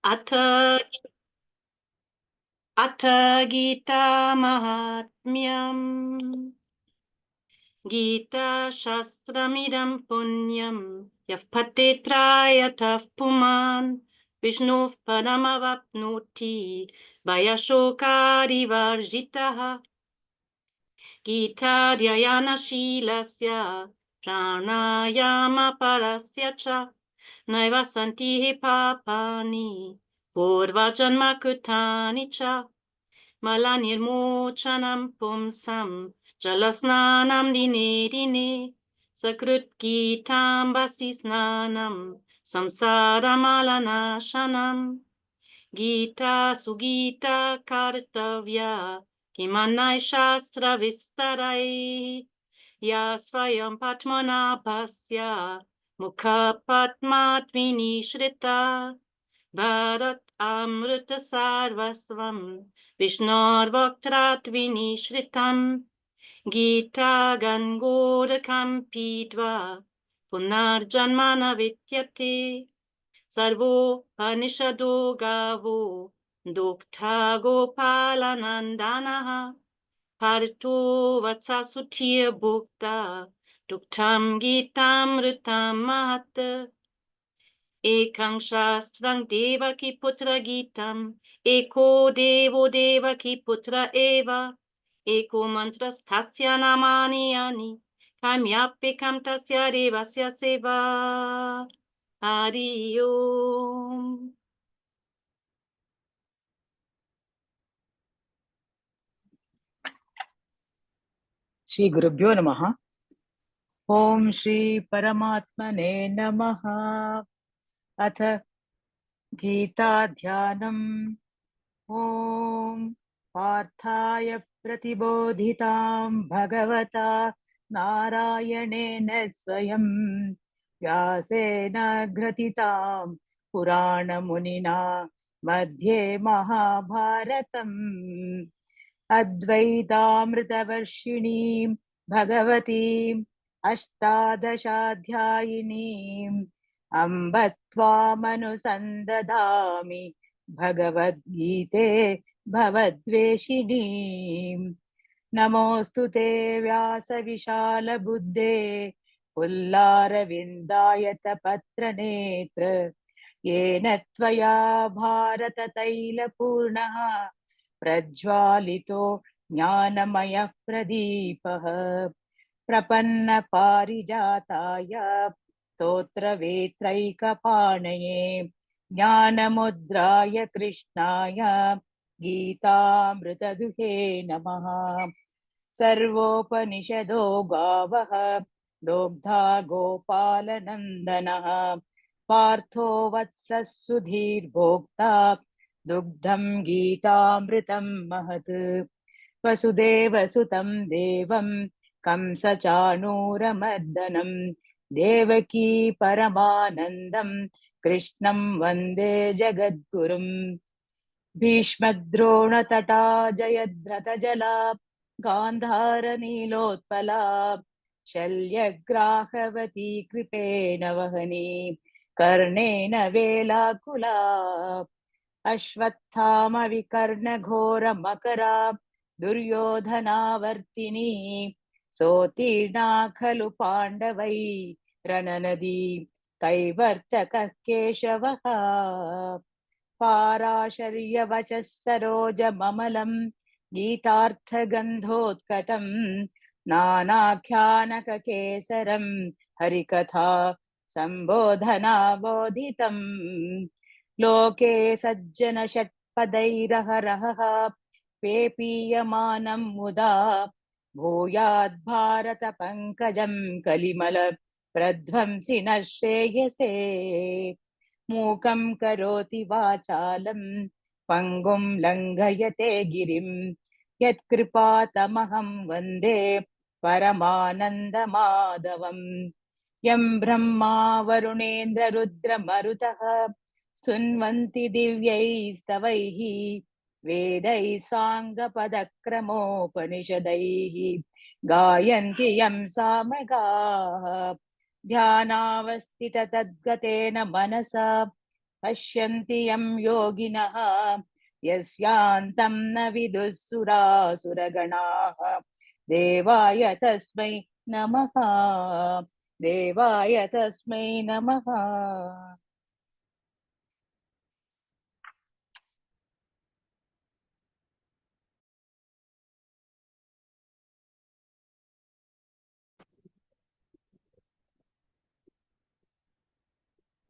अथ अथ गीता महात्म्यम्। गीताशास्त्रमिदं पुण्यं यः पठेत् प्रायतः पुमान् विष्णोः पदमवाप्नोति भयशोकारिवर्जितः। गीताध्ययनशीलस्य प्राणायामपरस्य च नैव सन्ति हि पापानि पूर्वजन्मकृतानि च। मलनिर्मोचनं पुंसां जलस्नानं दिने दिने सकृद्गीताम्बसि स्नानं संसारमलनाशनम्। गीता सुगीता कर्तव्या किमन्यै शास्त्रविस्तरैः या स्वयं पद्मना पश्य मुखपद्मात् विनिश्रिता भारत अमृत सर्वस्वं विष्णोर्वक्त्रात् विनिश्रितम्। गीता गङ्गोदकं पीत्वा पुनर्जन्म न विद्यते। सर्वोपनिषदो गावो दुग्धा गोपालनन्दनः पार्थो वत्ससुधीर्भुक्ता दुग्धं गीतामृतं महत्। एकं शास्त्रं देवकी पुत्र गीतम् एको देवो देवकी पुत्र एव एको मन्त्रस्थस्य नामानि यानि काम्याप्यकं तस्य देवस्य सेवा। हरि ओम्। श्री गुरुभ्यो नमः। ओम श्री परमात्मने नमः। अथ गीता ध्यानम्। ओम पार्थाय प्रतिबोधितां भगवता नारायणेन स्वयं व्यासेन ग्रथितां पुराणमुनिना मध्ये महाभारतम् अद्वैतामृतवर्षिणीं भगवतीम् अष्टादशाध्यायिनीम् अम्ब त्वामनुसन्दधामि भगवद्गीते भवद्वेषिणीम्। नमोऽस्तु ते व्यासविशालबुद्धे पुल्लारविन्दायतपत्रनेत्र येन त्वया भारततैलपूर्णः प्रज्वालितो ज्ञानमयः प्रदीपः प्रपन्नपारिजाताय स्तोत्रवेत्रैकपाणये ज्ञानमुद्राय कृष्णाय गीतामृतदुहे नमः। सर्वोपनिषदो गावः दोग्धा गोपालनन्दनः पार्थो वत्सः सुधीर्भोक्ता दुग्धं गीतामृतं महत्। वसुदेवसुतं देवं कंसचाणूरमर्दनं देवकी परमानन्दं कृष्णं वन्दे जगद्गुरुम्। भीष्मद्रोणतटा जयद्रथजला गान्धारनीलोत्पला शल्यग्राहवती कृपेण वहनी कर्णेन वेलाकुला अश्वत्थामविकर्णघोरमकरा दुर्योधनावर्तिनी सोत्तीर्णा खलु पाण्डवै रणनदी कैवर्तकः केशवः पाराशर्यवचः सरोजममलं गीतार्थगन्धोत्कटं नानाख्यानककेसरं हरिकथा सम्बोधनाबोधितम् लोके सज्जन षट्पदैरहरहः पेपीयमानं मुदा भूयाद् भारत पंकजं कलिमल प्रध्वंसि न श्रेयसे मूकं करोति वाचालं पंगुं लंघयते गिरिं यत्कृपातमहं वन्दे परमानन्दमाधवम् यं ब्रह्मा वरुणेन्द्र रुद्रमरुतः स्तुन्वन्ति दिव्यैस्तवैः वेदैः साङ्गपदक्रमोपनिषदैः गायन्ति यं सामगाः ध्यानावस्थिततद्गतेन मनसा पश्यन्ति यं योगिनः यस्यान्तं न विदुः सुरासुरगणाः देवाय तस्मै नमः देवाय तस्मै नमः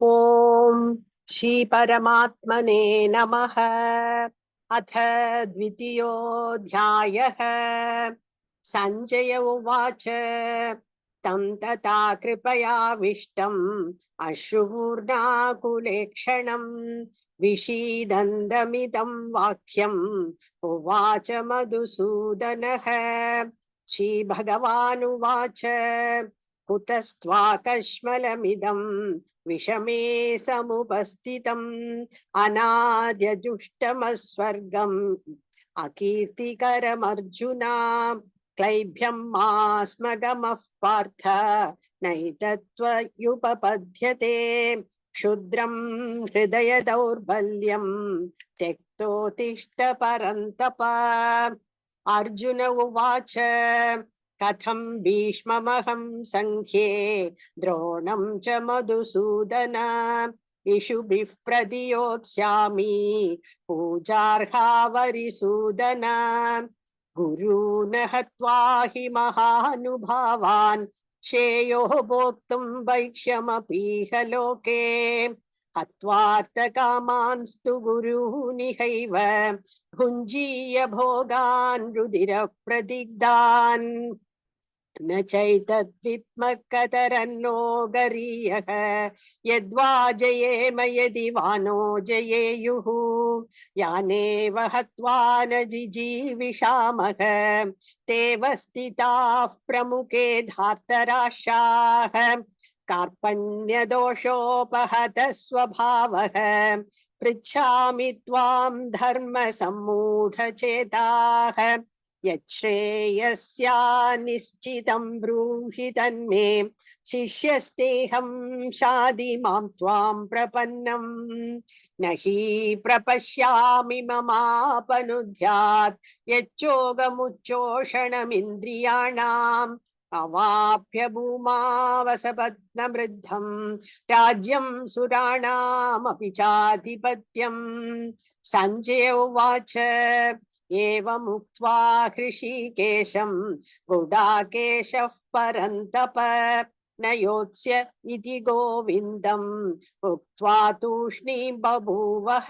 ॐ श्री परमात्मने नमः। अथ द्वितीयोऽध्यायः। सञ्जय उवाच तं तथा कृपयाविष्टम् अश्रुपूर्णाकुलेक्षणम् विषीदन्तमिदं वाक्यम् उवाच मधुसूदनः। श्रीभगवानुवाच कुतस्त्वाकश्मलमिदम् विषमे समुपस्थितम् अनार्यजुष्टमस्वर्गम् अकीर्तिकरमर्जुना क्लैभ्यं मास्मगमः पार्थ नैतत्त्वयुपपद्यते क्षुद्रं हृदय दौर्बल्यं त्यक्तोत्तिष्ठ परन्तप। अर्जुन उवाच कथं भीष्ममहं संख्ये द्रोणं च मधुसूदन इषुभिः प्रतियोत्स्यामि पूजार्हावरिसूदन। गुरून् हत्वा हि महानुभावान् श्रेयो भोक्तुं वैक्ष्यमपीह लोके हत्वार्थकामांस्तु गुरूनिहैव भुञ्जीय भोगान् रुधिरप्रदिग्धान् न चैतद्विद्मकतरन्नो गरीयः यद्वा जयेम यदि वा नो जयेयुः यानेव हत्वा न जिजीविषामः तेव स्थिताः प्रमुखे धार्तराष्ट्राः कार्पण्यदोषोपहतः स्वभावः पृच्छामि त्वां धर्मसम्मूढचेताः यच्छ्रेयस्या निश्चितं ब्रूहि तन्मे शिष्यस्तेऽहं शाधि मां त्वां प्रपन्नम् न हि प्रपश्यामि ममापनुद्यात् यच्चोगमुच्चोषणमिन्द्रियाणाम् अवाप्य भूमावसपत्नमृद्धं राज्यं सुराणामपि चाधिपत्यम्। सञ्जय उवाच एवमुक्त्वा हृषीकेशं गुडाकेशः परन्तप न योत्स्य इति गोविन्दम् उक्त्वा तूष्णीं बभूवः।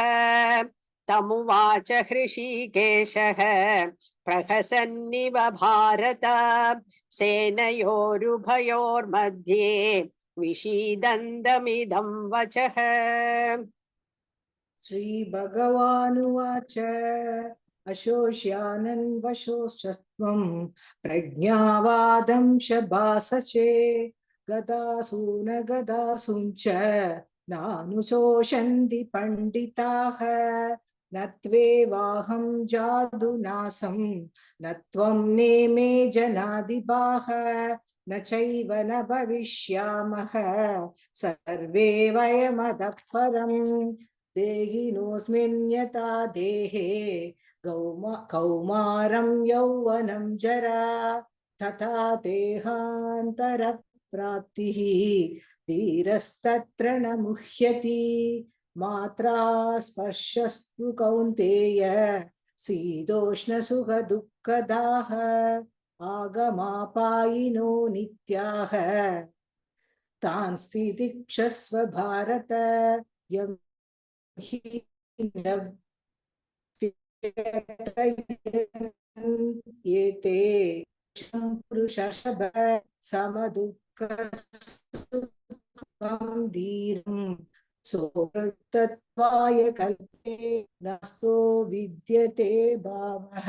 तमुवाच हृषीकेशः प्रहसन्निव भारत सेनयोरुभयोर्मध्ये विषीदन्तमिदं वचः। श्रीभगवानुवाच अशोष्यानन् वशोश्चत्वं प्रज्ञावादं शभासचे गदासून गदासूञ्च नानुशोषन्ति पण्डिताः न त्वेवाहं जादुनासं न त्वं नेमे जनाधिपाः न चैव न भविष्यामः सर्वे वयमतः परम् देहिनोऽस्मिन् यथा देहे कौमारं यौवनं जरा तथा देहान्तरप्राप्तिः धीरस्तत्र न मुह्यति मात्रा स्पर्शस्तु कौन्तेय शीतोष्णसुखदुःखदाः आगमापायिनो नित्याः तान् स्थितिक्षस्व भारत यं हि न एते पुरुषशब समदुःखसुखं धीरं सोऽतत्त्वाय कल्पे नास्तो विद्यते भावः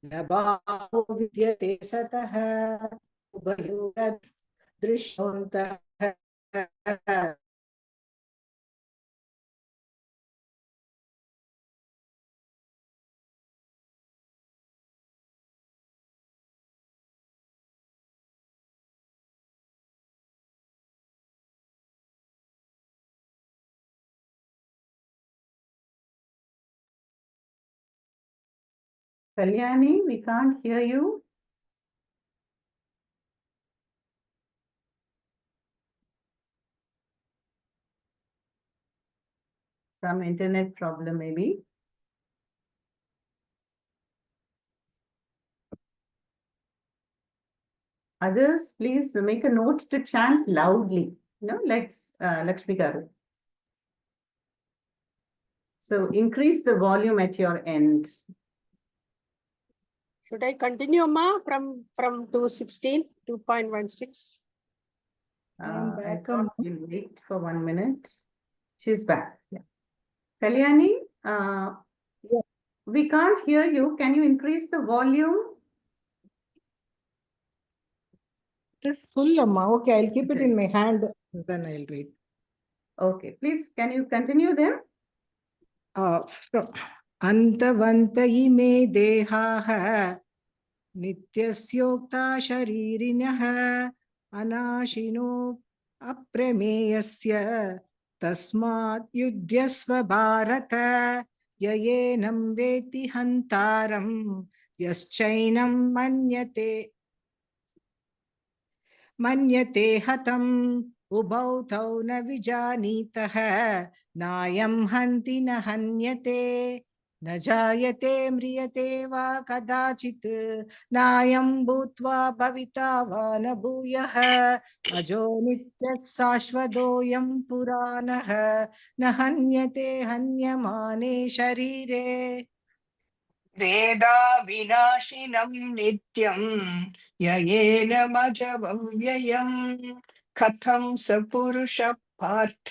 न भावो विद्यते सतः उभयोर्दृश्यन्तः Kalyani, we can't hear you. Some internet problem maybe. Others, please make a note to chant loudly. Let's Lakshmi Garu. So increase the volume at your end. Should I continue, Ma, from 216, 2.16? I'm I back. thought we'll wait for 1 minute. She's back. Yeah. Kalyani, Yeah. we can't hear you. Can you increase the volume? It is full, Amma. Okay, I'll keep it Okay. in my hand. Then I'll read. Okay, please, can you continue then? अन्तवन्त इमे देहाः नित्यस्योक्ता शरीरिणः अनाशिनो अप्रमेयस्य तस्मात् युध्यस्व भारत ययेनं वेति हन्तारं यश्चैनं मन्यते हतम् उभौ तौ न विजानीतः नायं हन्ति न हन्यते न जायते म्रियते वा कदाचित् नायं भूत्वा भविता वा न भूयः अजो नित्यः शाश्वतोऽयं पुराणः न हन्यते हन्यमाने शरीरे वेदा विनाशिनं नित्यं ययेनमजमव्ययं कथं स पुरुषः पार्थ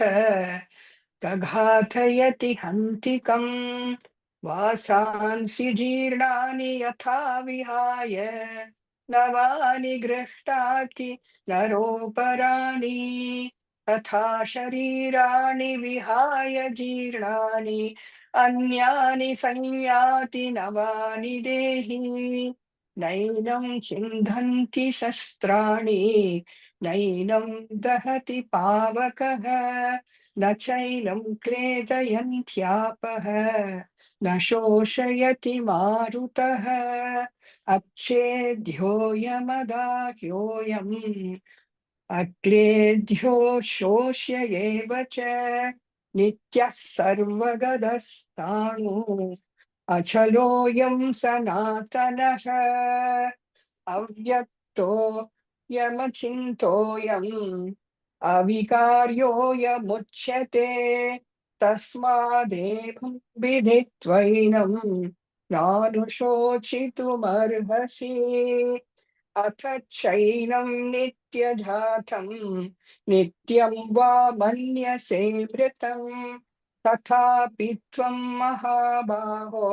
कघातयति हन्तिकम् वासांसि जीर्णानि यथा विहाय नवानि गृह्णाति नरोपराणि तथा शरीराणि विहाय जीर्णानि अन्यानि संयाति नवानि देहि नैनं छिन्दन्ति शस्त्राणि नैनं दहति पावकः न चैनं क्लेदयन्त्यापः न शोषयति मारुतः अच्छेद्योऽयमदाह्योऽयम् अक्लेद्यो शोष्य एव च नित्यः सर्वगतस्ताणुः अचलोऽयं सनातनः अव्यक्तो यमचिन्तोऽयम् अविकार्योऽयमुच्यते तस्मादेवं विदित्वैनं नानुशोचितुमर्हसि अथ चैनं नित्यजातं नित्यं वा मन्यसे मृतं तथापि त्वं महाबाहो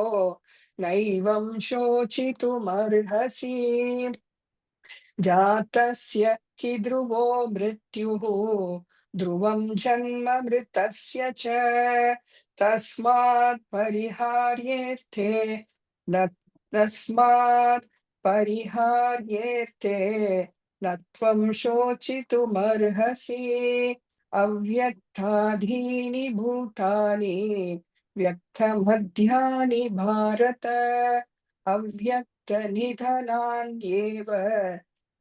नैवं शोचितुमर्हसि जातस्य हि ध्रुवो मृत्युः ध्रुवं जन्म मृतस्य च तस्मात् परिहार्येऽर्थे न तस्मात् परिहार्येऽर्थे न त्वं शोचितुमर्हसि अव्यक्ताधीनि भूतानि व्यक्तमध्यानि भारत अव्यक्तनिधनान्येव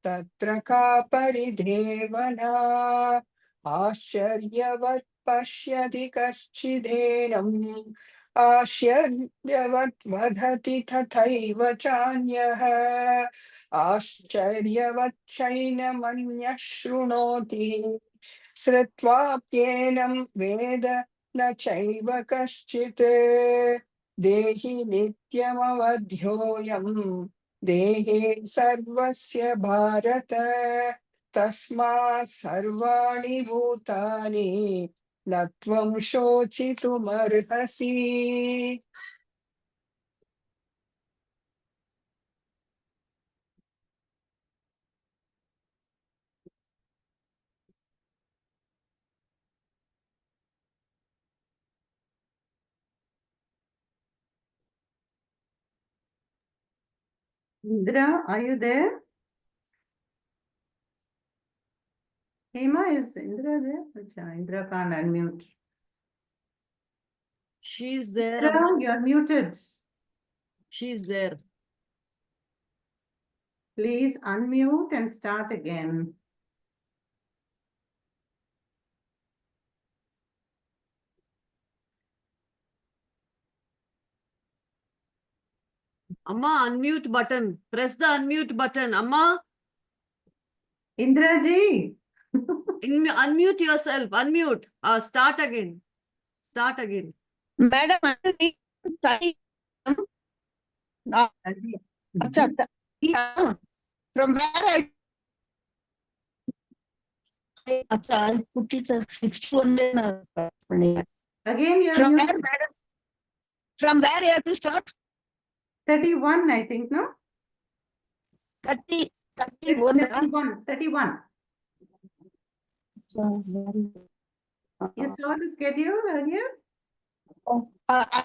तत्र का परिदेवना आश्चर्यवत् पश्यति कश्चिदेनम् आश्चर्यवत् वदति तथैव चान्यः आश्चर्यवच्चैनमन्यः शृणोति श्रुत्वाप्येनं वेद न चैव कश्चित् देहि नित्यमवध्योऽयम् देहे सर्वस्य भारत तस्मात् सर्वाणि भूतानि न त्वं शोचितुमर्हसि Indra, are you there? Hema, is Indra there? Acha, Indra can't unmute. She is there. Indra, you're muted. She is there. Please unmute and start again. Amma, unmute button. Press the unmute button. Amma, Indraji. unmute yourself. Unmute. Start again. Start again. Madam, from where I put it as 61. Again, you're From muted. where, madam? From where you have to start? 31, I think, no? 30, 31. 31, 31. You saw the schedule earlier? I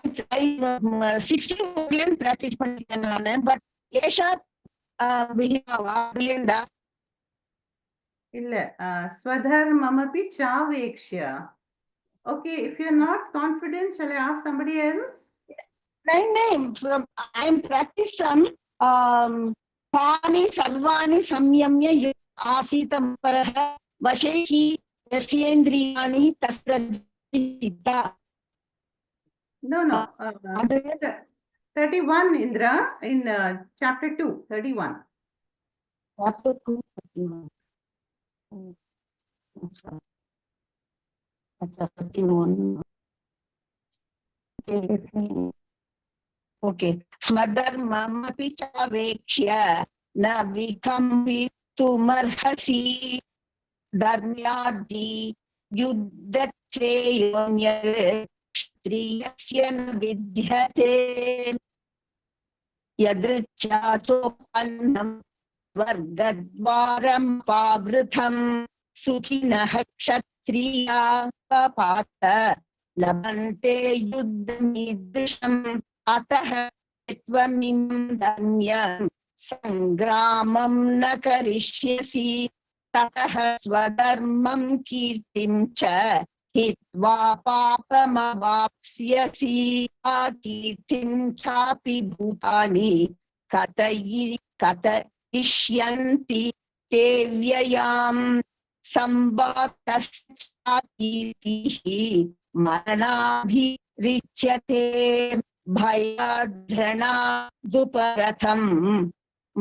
60 million practice பண்ணிட்டேன் but Esha Vilinda. Illa, Swadharmamapi Chavekshya. Okay, if you're not confident, shall I ask somebody else? Name from I'm practiced from Pani Sarvani Samyamya Asitam Paraha Vashehi Yasyendriyani Tasrajita. No, no. 31, Indra, in chapter 2, 31. Chapter 2, 31. Chapter 31. Okay. Swadharmamapi chavekshya na vikamvitumarhasi dharmyadi yuddhacheyonya kshatriyasya na vidyate yadrichachopannam vargadvaram pavrutham sukhinah kshatriya papata labante yuddhamidvisham atah त्वमिमं धन्यं संग्रामं न करिष्यसि ततः स्वधर्मं कीर्तिं च हित्वा पापमवाप्स्यसि अकीर्तिं चापि भूतानि कथयिष्यन्ति ते व्ययाम् संवाप्तश्चाकीर्तिः मरणाभिरिच्यते भयाद्रणादुपरथं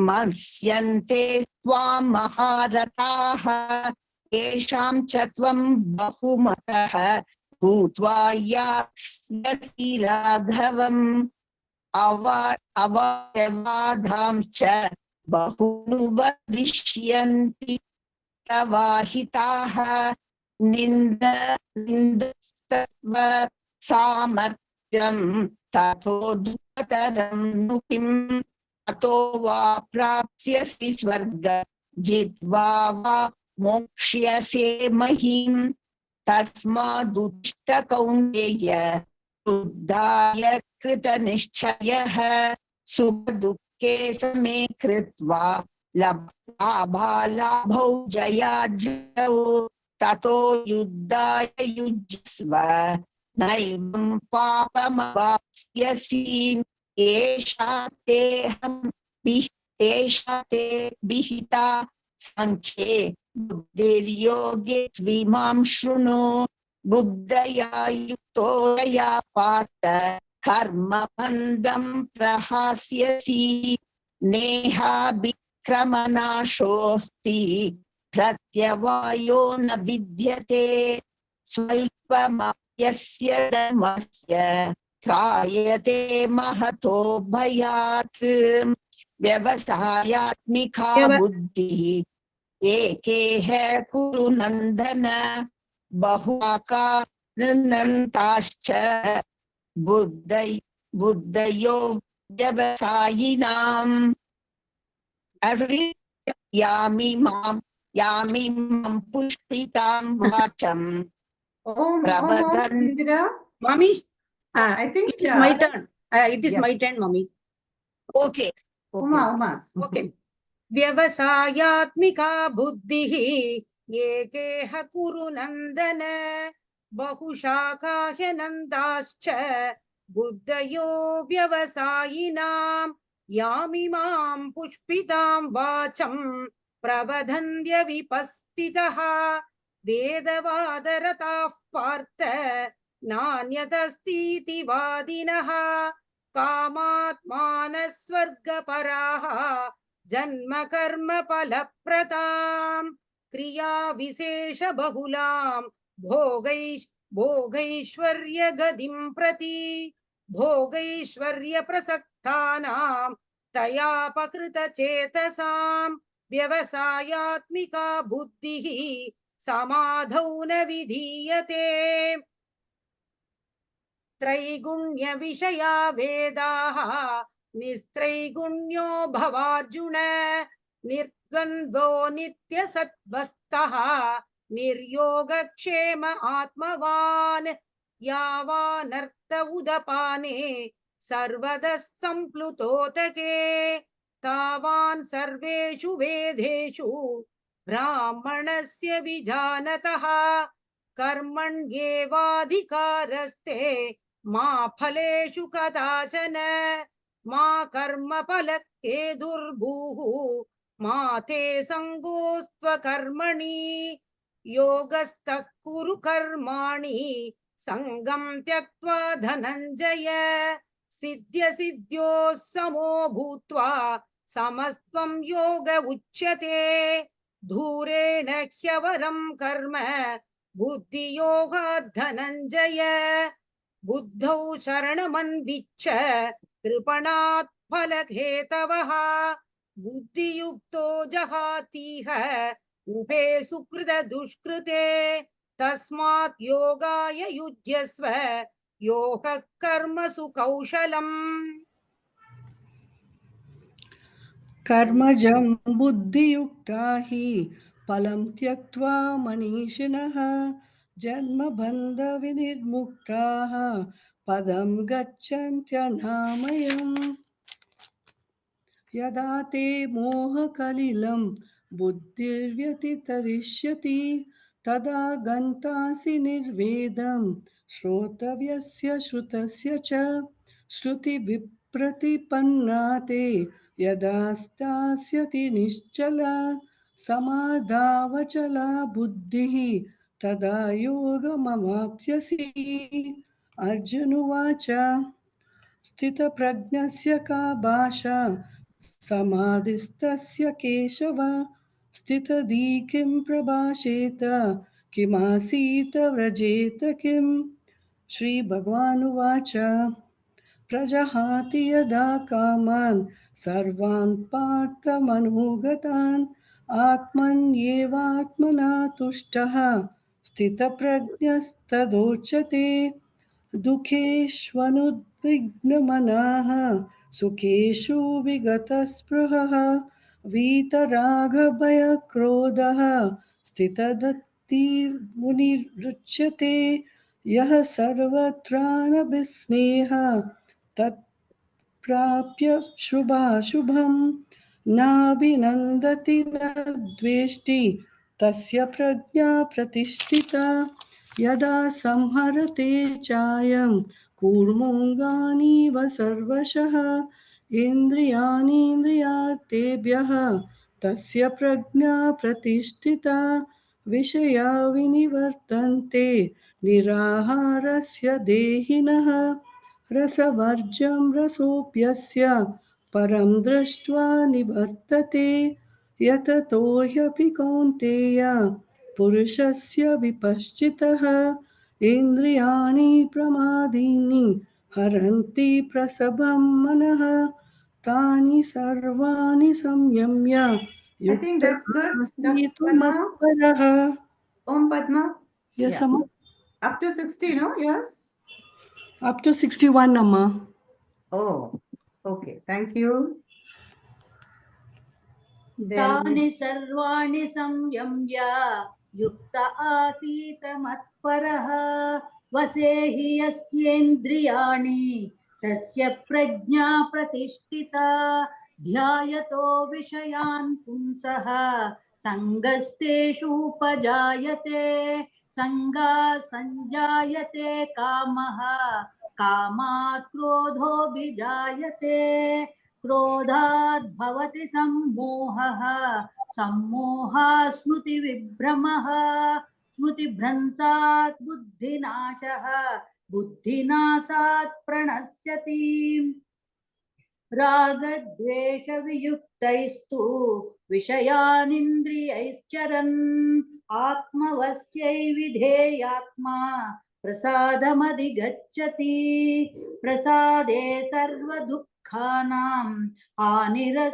मत्स्यन्ते त्वां महारथाः येषां च त्वं बहुमतः भूत्वा यास्यसि राघवम् अवयवादां च बहुनुवदिष्यन्ति तवाहिताः निन्दस्तव सामर्थ्यं ततो दुःखतरं नु किम् अतो वा प्राप्स्यसि स्वर्ग जित्वा वा मोक्ष्यसे महीम् तस्मादुत्तिष्ठ कौन्तेय बुद्धाय कृतनिश्चयः सुखदुःखे समे कृत्वा लाभालाभौ जयाजयौ ततो युद्धाय युज्यस्व नैवं पापमवाप्स्यसि एषा ते विहिता संख्ये बुद्धिर्योगे त्विमां शृणु बुद्धया युक्तो यया पार्थ कर्मबन्धं प्रहास्यसि नेहाभिक्रमनाशोऽस्ति प्रत्यवायो न विद्यते स्वल्पमप्यस्य धर्मस्य त्रायते महतो भयात् व्यवसायात्मिका बुद्धिः एकेह कुरु नन्दन बहुआकारन्ताश्च बुद्धयो व्यवसायिनाम् यामिमां पुष्पितां वाचम् Om प्रवदन् Indra. Mommy, I think it is my turn. It is yeah. my turn, mommy. Okay Umas. Okay. व्यवसायात्मिका बुद्धिः एकेह कुरु नन्दन बहुशाखाह्यनन्ताश्च बुद्धयो व्यवसायिनाम् यामिमां पुष्पितां वाचं प्रवदन्त्य विपस्थितः वेदवादरताः पार्थ नान्यतस्तीति वादिनः कामात्मानः स्वर्गपराः जन्म कर्म फलप्रदां क्रिया विशेष बहुलां भोगैश्वर्य गतिं प्रति भोगैश्वर्य प्रसक्तानां तयापकृत चेतसां व्यवसायात्मिका बुद्धिः समाधौ न विधीयते त्रैगुण्य विषया वेदाः निस्त्रैगुण्यो भवार्जुन निर्द्वन्द्वो नित्यसत्त्वस्थः निर्योगक्षेम आत्मवान् यावानर्थ उदपाने सर्वतः सम्प्लुतोदके तावान् सर्वेषु वेदेषु ब्राह्मणस्य विजानतः कर्मण्येवाधिकारस्ते मा फलेषु कदाचन मा कर्मफलके दुर्भूः मा ते सङ्गोऽस्त्वकर्मणि योगस्थः कुरु कर्माणि सङ्गं त्यक्त्वा धनञ्जय सिद्ध्यसिद्ध्योः समो भूत्वा समस्त्वं योग उच्यते धूरेण ह्यवरं कर्म बुद्धियोगात् धनञ्जय बुद्धौ शरणमन्विच्छ कृपणात् फलहेतवः बुद्धियुक्तो जहातीह उभे सुकृत दुष्कृते तस्मात् योगाय युज्यस्व योगः कर्मसु कौशलम् कर्मजं बुद्धियुक्ता हि फलं त्यक्त्वा मनीषिणः जन्मबन्धविनिर्मुक्ताः पदं गच्छन्त्यनामयम् यदा ते मोहकलिलं बुद्धिर्व्यतितरिष्यति तदा गन्तासि निर्वेदं श्रोतव्यस्य श्रुतस्य च श्रुतिविप्रतिपन्ना ते यदा स्थास्यति निश्चला समाधावचला बुद्धिः तदा योगमवाप्स्यसि अर्जुन उवाच स्थितप्रज्ञस्य का भाषा समाधिस्तस्य केशव स्थितधी किं प्रभाषेत किमासीत व्रजेत किम् श्रीभगवानुवाच प्रजहाति यदा कामान् सर्वान् पार्थमनोगतान् आत्मन्येवात्मना तुष्टः स्थितप्रज्ञस्तदोच्यते दुःखेष्वनुद्विग्नमनाः सुखेषु विगतस्पृहः वीतरागभयक्रोधः स्थितधीर्मुनिरुच्यते यः सर्वत्रानभिस्नेहः तत्प्राप्य शुभाशुभं नाभिनन्दति न द्वेष्टि तस्य प्रज्ञा प्रतिष्ठिता यदा संहरते चायं कूर्मोऽङ्गानीव सर्वशः इन्द्रियाणीन्द्रियार्थेभ्यः तस्य प्रज्ञा प्रतिष्ठिता विषया विनिवर्तन्ते निराहारस्य देहिनः रसवर्जं रसोऽप्यस्य परं दृष्ट्वा निवर्तते यततो ह्यपि कौन्तेय पुरुषस्य विपश्चितः इन्द्रियाणि प्रमादीनि हरन्ति प्रसभं मनः तानि सर्वाणि संयम्य I think that's good. युक्तः Padma? मत्परः Om Padma? Yes, Yeah. Amma. Up to 60, no? Yours? Up to 61, Amma. Oh, okay. Thank you. तानि सर्वाणि संयम्य युक्त आसीत मत्परः वसेहि यस्येन्द्रियाणि तस्य प्रज्ञा प्रतिष्ठिता ध्यायतो विषयान् पुंसः सङ्गस्तेषूपजायते सङ्गात् कामः कामात् क्रोधोऽभिजायते क्रोधात् भवति सम्मोहः सम्मोहात् स्मृतिविभ्रमः स्मृतिभ्रंशात् बुद्धिनाशः बुद्धिनाशात् प्रणश्यति रागद्वेषवियुक्तैस्तु विषयानिन्द्रियैश्चरन् आत्मवश्यैर्विधेयात्मा प्रसादमधिगच्छति प्रसादे सर्वदुःखानां हानिरस्योपजायते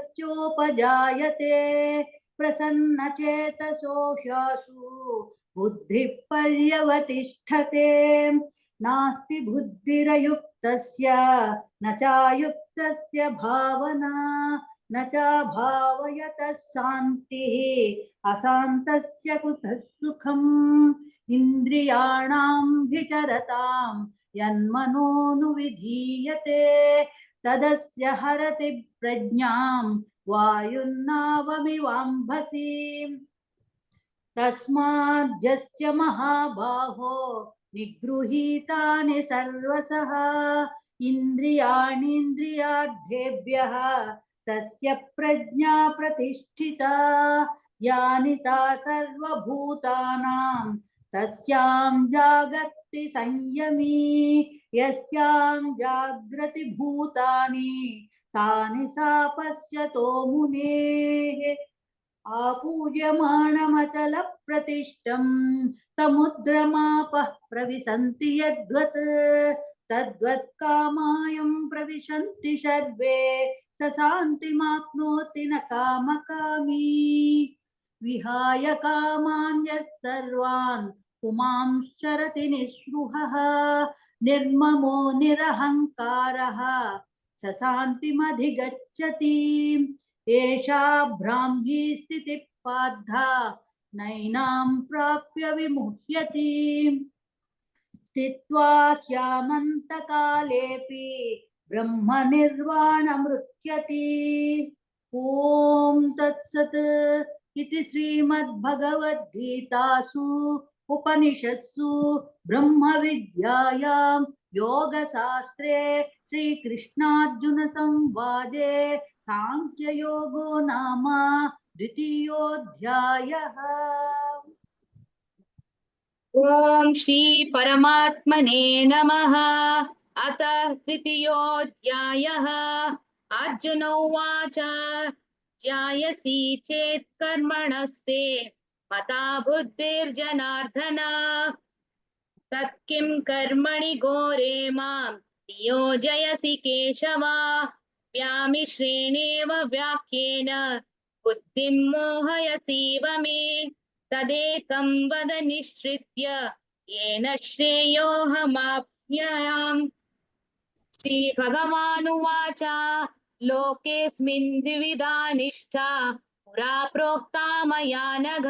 प्रसन्नचेतसो ह्याशु बुद्धिः पर्यवतिष्ठते नास्ति बुद्धिरयुक्तस्य न चायुक्तस्य भावना न चाभावयतः शान्तिः अशान्तस्य कुतः सुखम् इन्द्रियाणां विचरतां यन्मनोनुविधीयते तदस्य हरति प्रज्ञां वायुर्नावमिवाम्भसि तस्माद्यस्य महाबाहो निगृहीतानि सर्वशः इन्द्रियाणीन्द्रियार्थेभ्यः तस्य प्रज्ञा प्रतिष्ठिता यानि ता सर्वभूतानां तस्यां जागर्ति संयमी यस्यां जाग्रति भूतानि तानि सा पश्यतो मुनेः आपूज्यमानमचलप्रतिष्ठं समुद्रमापः प्रविशन्ति यद्वत् तद्वत् कामायं प्रविशन्ति सर्वे स शान्तिमाप्नोति न कामकामी विहाय कामान् यत्सर्वान् पुमांश्चरति निःस्पृहः निर्ममो निरहङ्कारः स शान्तिमधिगच्छति एषा ब्राह्मी स्थितिः पाद्धा नैनां प्राप्य विमुह्यति स्थित्वा स्यामन्तकालेऽपि ब्रह्मनिर्वाणमृत्यति ॐ तत्सत् इति श्रीमद्भगवद्गीतासु उपनिषत्सु ब्रह्मविद्यायां योगशास्त्रे श्रीकृष्णार्जुनसंवादे सांख्ययोगो नाम द्वितीयोऽध्यायः। ॐ श्री परमात्मने नमः। अथ तृतीयोऽध्यायः। अर्जुन उवाच ज्ञायसि चेत् कर्मणस्ते मता बुद्धिर्जनार्दन तत् किं कर्मणि घोरे मां नियोजयसि केशव व्यामिश्रेणेव वाक्येन बुद्धिं मोहयसीव मे तदेकं वद निश्चित्य येन श्रेयोऽहमाप्नुयाम्। श्रीभगवानुवाच लोकेऽस्मिन् द्विविधा निष्ठा पुरा प्रोक्ता मया नघ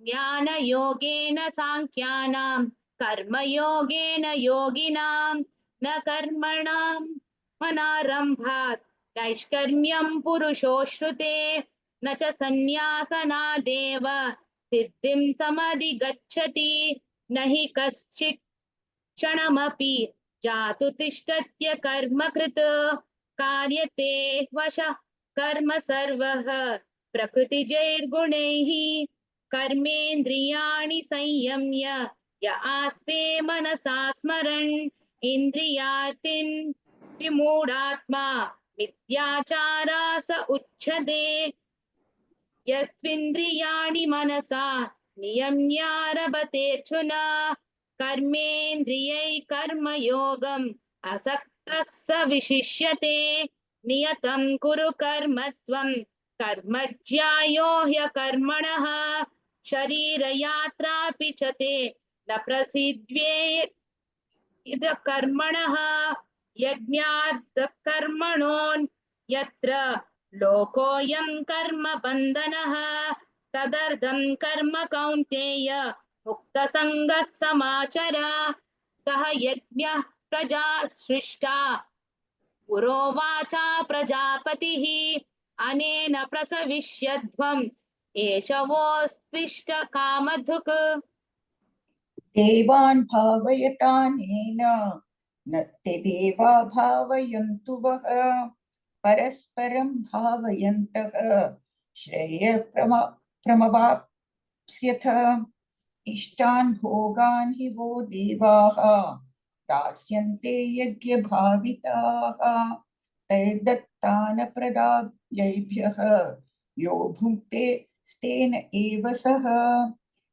ज्ञानयोगेन साङ्ख्यानां कर्मयोगेन योगिनां न कर्मणां मनारम्भात् नैष्कर्म्यं पुरुषोश्रुते न च सन्न्यासनादेव सिद्धिं समधिगच्छति न हि कश्चित् क्षणमपि जातु तिष्ठत्य कर्मकृत् कार्यते वशः कर्म सर्वः प्रकृतिजैर्गुणैः कर्मेन्द्रियाणि संयम्य य आस्ते मनसा स्मरन् इन्द्रियार्थिन् विमूढात्मा मिथ्याचारा स उच्यते यस्विन्द्रियाणि मनसा नियम्यारभतेऽर्जुन कर्मेन्द्रियै कर्मयोगम् असक्तः स विशिष्यते नियतं कुरु कर्म त्वं कर्म ज्यायो ह्यकर्मणः शरीरयात्रापि च ते न प्रसिद्ध्येत् इद कर्मणः यज्ञात् कर्मणोन् यत्र लोकोऽयं कर्म बन्धनः तदर्थं कर्म कौन्तेय मुक्तसङ्गः समाचर कः यज्ञः प्रजा सृष्टा पुरोवाचा प्रजापतिः अनेन प्रसविष्यध्वम् एष वोस्तिष्ठ कामधुक् देवान् भावयतानेन न ते देवा भावयन्तु वः परस्परं भावयन्तः प्रमवाप्स्यथ इष्टान् भोगान् हि वो देवाः दास्यन्ते यज्ञभाविताः तैर्दत्तान् प्रदायैभ्यः यो भुङ्क्ते स्तेन एव सः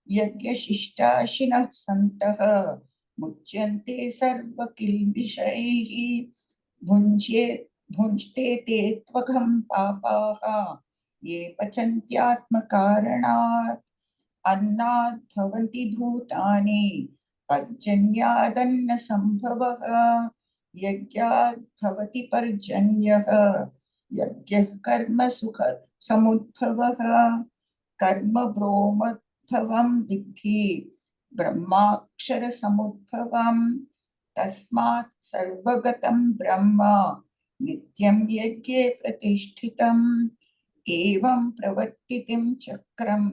यज्ञशिष्टाशिनः सन्तः मुच्यन्ते सर्वकिल्बिषैः भुञ्जते ते त्वघं पापाः ये पचन्त्यात्मकारणात् अन्नात् भवन्ति भूतानि पर्जन्यादन्न संभवः यज्ञात् भवति पर्जन्यः यज्ञः कर्म सुख समुद्भवः कर्म ब्रोमोद्भवं विद्धि ब्रह्माक्षर समुद्भवं तस्मात् सर्वगतं ब्रह्म नित्यं यज्ञे प्रतिष्ठितम् एवं प्रवर्तितं चक्रं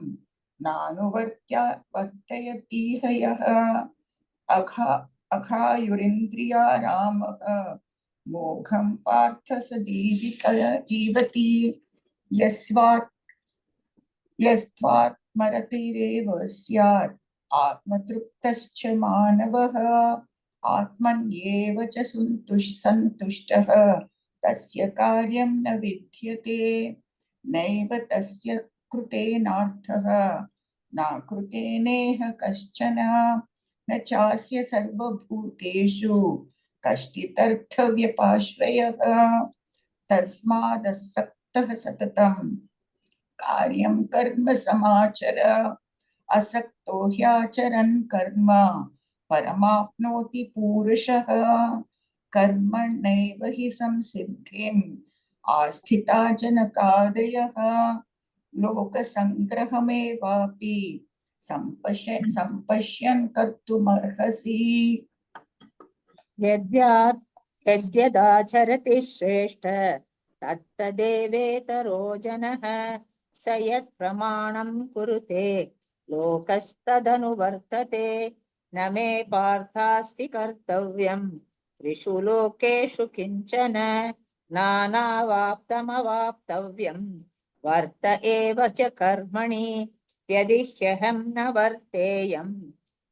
नानुवर्तयतीह यः अघायुरिन्द्रियारामः मोघं पार्थ स जीवति यस्त्वात्मरतिरेव स्यात् आत्मतृप्तश्च मानवः आत्मन्येव च सन्तुष्टः तस्य कार्यं न विद्यते नैव तस्य कृतेनार्थः न कृतेनेह कश्चन न चास्य सर्वभूतेषु कश्चिदर्थव्यपाश्रयः तस्मादसक्तः सततं कार्यं कर्म समाचर असक्तो ह्याचरन् कर्म परमाप्नोति पूरुषः कर्मण्यैव हि संसिद्धिम् आस्थिता जनकादयः लोकसङ्ग्रहमेवापि सम्पश्यन् कर्तुमर्हसि यद्यदाचरति श्रेष्ठ तत्तदेवेतरो जनः स यत् प्रमाणं कुरुते लोकस्तदनुवर्तते न मे पार्थास्ति कर्तव्यं त्रिषु लोकेषु किञ्चन नानावाप्तमवाप्तव्यं वर्त एव च कर्मणि यदि ह्यहं न वर्तेयं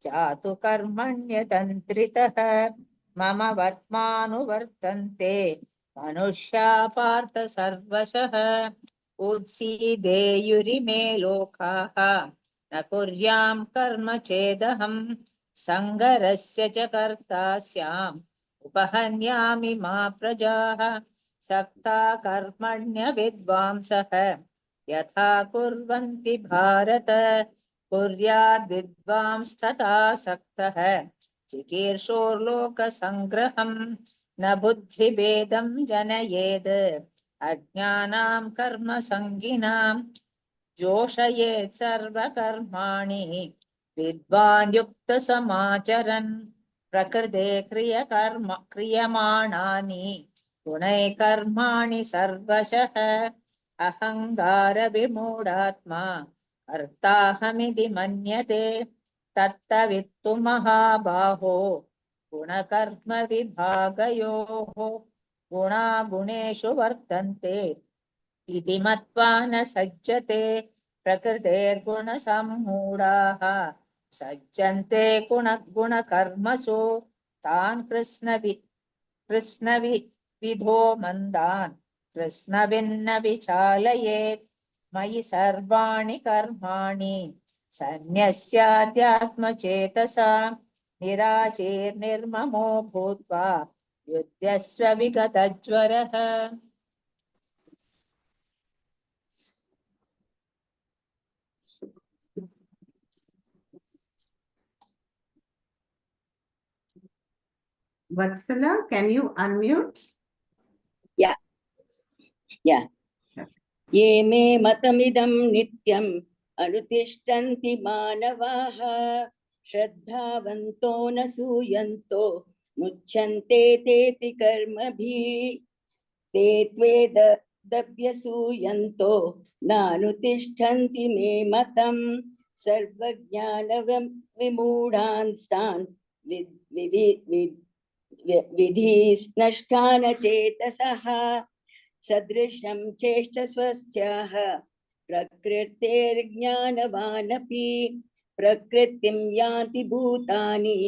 जातु कर्मण्यतन्त्रितः मम वर्त्मानुवर्तन्ते मनुष्या पार्थ सर्वशः उत्सीदेयुरिमे लोकाः न कुर्यां कर्म चेदहं सङ्गरस्य च कर्ता स्याम् उपहन्यामि मा प्रजाः सक्ता कर्मण्य विद्वांसः यथा कुर्वन्ति भारत कुर्याद् विद्वांस्तथा सक्तः चिकीर्षोर्लोकसङ्ग्रहं न बुद्धिभेदं जनयेद् अज्ञानां कर्मसङ्गिनां जोषयेत् सर्वकर्माणि विद्वान् युक्तसमाचरन् प्रकृते क्रियमाणानि गुणैः कर्माणि सर्वशः अहङ्कारविमूढात्मा कर्ताहमिति मन्यते तत्तवित्तु महाबाहो गुणकर्मविभागयोः गुणा गुणेषु वर्तन्ते इति मत्वा न सज्जते प्रकृतेर्गुणसम्मूढाः सज्जन्ते गुणकर्मसु तान् कृष्णविधो मन्दान् कृष्णभिन्न विचालयेत् मयि सर्वाणि कर्माणि सन्न्यस्याध्यात्मचेतसा निराशीर्निर्ममो भूत्वा युध्यस्व विगतज्वरः Vatsala, can you unmute? Yeah. ये मे मतमिदं नित्यम् अनुतिष्ठन्ति मानवाः श्रद्धावन्तो न सूयन्तो मुच्यन्ते तेऽपि कर्मभिः ते त्वेदभ्यसूयन्तो नानुतिष्ठन्ति मे मतं सर्वज्ञानविमूढांस्तान् विधिस्नष्टान चेतसः सदृशं चेष्टस्वस्याः प्रकृतेर्ज्ञानवानपि प्रकृतिं यान्ति भूतानि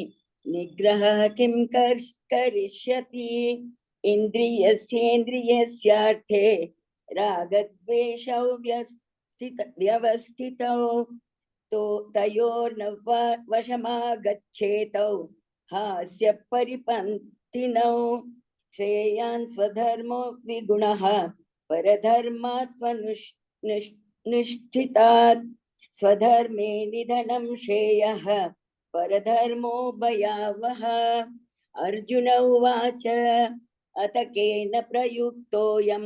निग्रहः किं करिष्यति इन्द्रियस्येन्द्रियस्यार्थे रागद्वेषौ व्यवस्थितौ तो तयोर्न वशमागच्छेतौ हास्य परिपन्थिनौ श्रेयान् स्वधर्मो विगुणः परधर्मात् स्वनुष्ठितात् स्वधर्मे निधनं श्रेयः परधर्मो भयावह अर्जुन उवाच अत केन प्रयुक्तोऽयं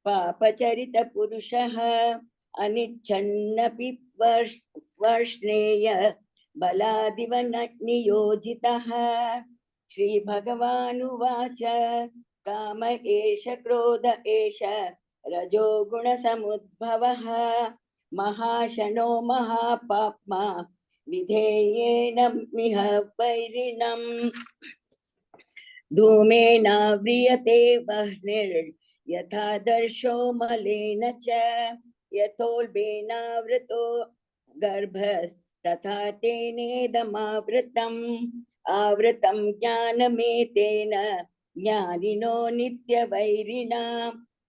पापचरितपुरुषः अनिच्छन्नपि वर्ष्णेय बलादिव नियोजितः श्रीभगवानुवाच काम एष क्रोध एष रजोगुणसमुद्भवः महाशनो महापाप्मा विधेयेन मिह वैरिणम् धूमेनाव्रियते वह्निर्यथा दर्शो मलेन च यथोल्बेनावृतो गर्भस्तथा तेनेदमावृतम् आवृतं ज्ञानमेतेन ज्ञानिनो नित्यवैरिणा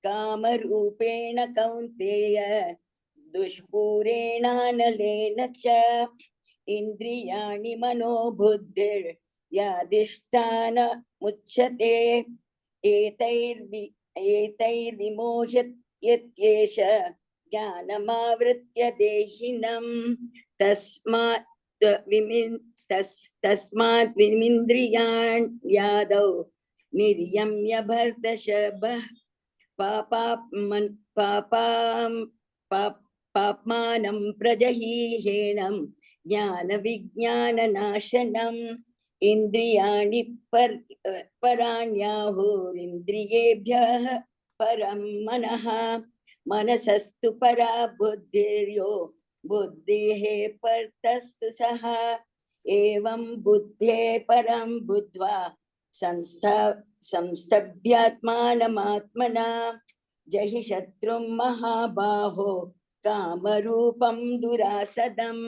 कामरूपेण कौन्तेय दुष्पूरेणानलेन च इन्द्रियाणि मनोबुद्धिर्याधिष्ठानमुच्यते एतैर्विमोह्यत्येष ज्ञानमावृत्य देहिनं तस्मात् विमिन्द्रियाण्यादौ निर्यम्य भर्तशबः पाप्मानं प्रजहीहेणं ज्ञानविज्ञाननाशनम् इन्द्रियाणि पराण्याहुरिन्द्रियेभ्यः परं मनः मनसस्तु परा बुद्धिर्यो बुद्धेः परतस्तु सः एवं बुद्धे परं बुद्ध्वा संस्तभ्यात्मानमात्मना जहि शत्रुं महाबाहो कामरूपं दुरासदम्.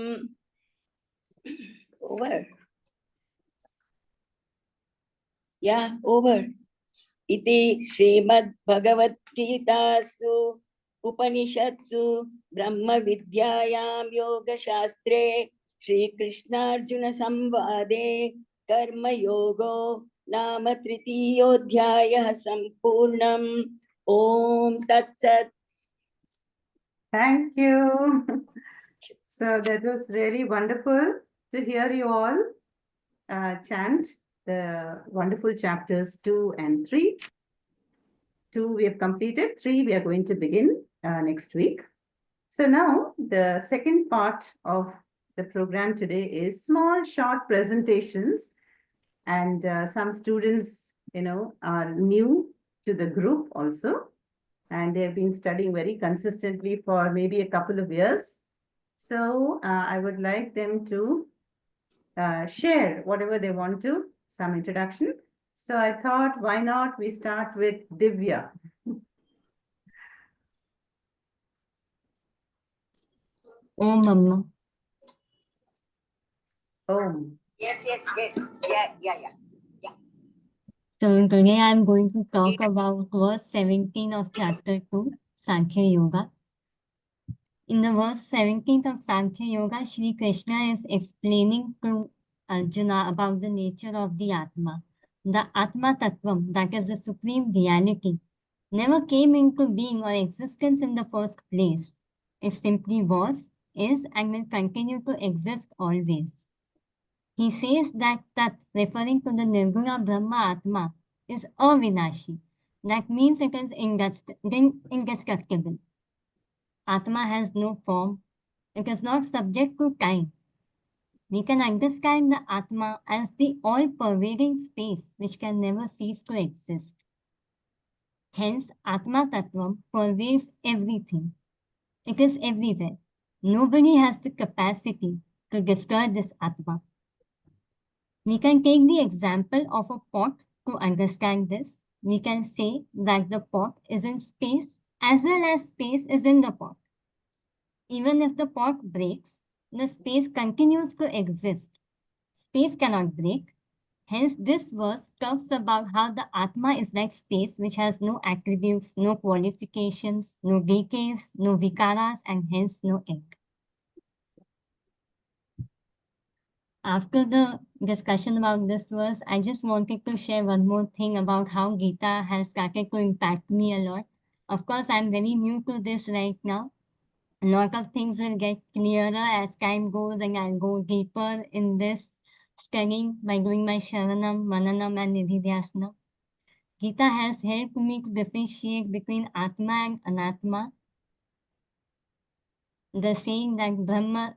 Over. Yeah, over. इति श्रीमद्भगवद्गीतासु उपनिषत्सु ब्रह्मविद्यायां योगशास्त्रे श्रीकृष्णार्जुन संवादे कर्मयोगो नाम तृतीयोऽध्यायः सम्पूर्णम्. ओम तत्सत्. Thank you. So that was really wonderful to hear you all chant the wonderful chapters 2 and 3. 2 we have completed, 3 we are going to begin next week. So now the second part of the program today is small short presentations, and some students are new to the group also, and they have been studying very consistently for maybe a couple of years. So I would like them to share whatever they want to, some introduction. So I thought, why not we start with Divya. Om Amma. Om. Yes. Yeah. So today I am going to talk about verse 17 of chapter 2, Sankhya Yoga. In the verse 17th of Sankhya Yoga, Shri Krishna is explaining to Arjuna about the nature of the Atma. The Atma Tattvam, that is the supreme reality, never came into being or existence in the first place. It simply was, is, and will continue to exist always. He says that Tat, referring to the Nirguna Brahma Atma, is avinashi. That means it is indestructible. Atma has no form. It is not subject to time. We can understand the Atma as the all-pervading space which can never cease to exist. Hence, Atma Tattvam pervades everything. It is everywhere. Nobody has the capacity to destroy this Atma. We can take the example of a pot to understand this. we can say that the pot is in space as well as space is in the pot. Even if the pot breaks, the space continues to exist. Space cannot break. Hence, this verse talks about how the Atma is like space, which has no attributes, no qualifications, no decays, no vikaras, and hence no end. After the discussion about this verse, I just wanted to share one more thing about how Gita has started to impact me a lot. Of course, I'm very new to this right now. A lot of things will get clearer as time goes, and I'll go deeper in this studying by doing my Sharanam, Mananam, and Nididhyasana. Gita has helped me to differentiate between Atma and Anatma. The saying that Brahma